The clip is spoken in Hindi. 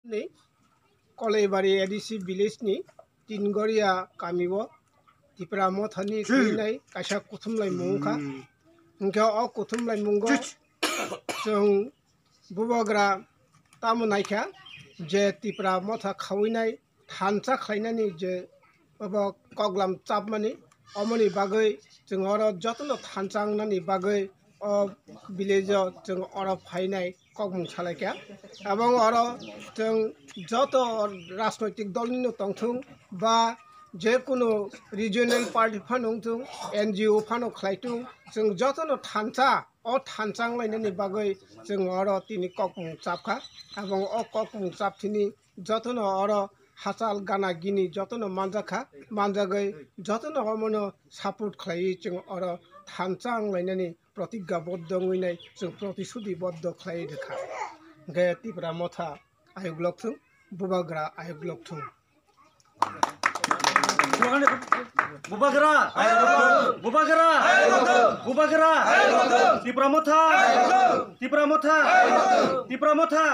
नि कलेबारि एडिसि विलेजनि तिनगरिया गामियाव तिप्रा मथानि थैनाय कायसा कुथुमलाय मुंखा उनखा अ कुथुमलाय मुंगो जों बुबाग्रा तामुनायखा जे तिप्रा मथा खावैनाय थानसा खायनानि जे बाबा कगलाम चापमानि अमनि बागै जों अर जतन थानसांनानि बागै अ विलेजाव जों अर फायनाय कगमुं सालायखा एवं अर जों जत राजनैतिक दलनि तंथुं बा जेकुनु रिजनल पार्टी फानों एनजीओ फानो खालायथुं जों जतन थानसा अ थानसांलायनानि बागै जों अर तिनि कगमुं चापखा एवं अ कगमुं चापथिनि जतन अर हासाल गाना गिनी जतन मानजाखा मानजागै जतन अमनो सापोर्ट खालायो जों अर थानसांलायनानि प्रतिज्ञाबद्ध ngैनाय जों प्रतिश्रुतिबद्ध खालाय रेखा गे तिप्रा मथा आयोग लक्थुं बुबाग्रा आयोग लक्थुं बुबाग्रा तिप्रा मथा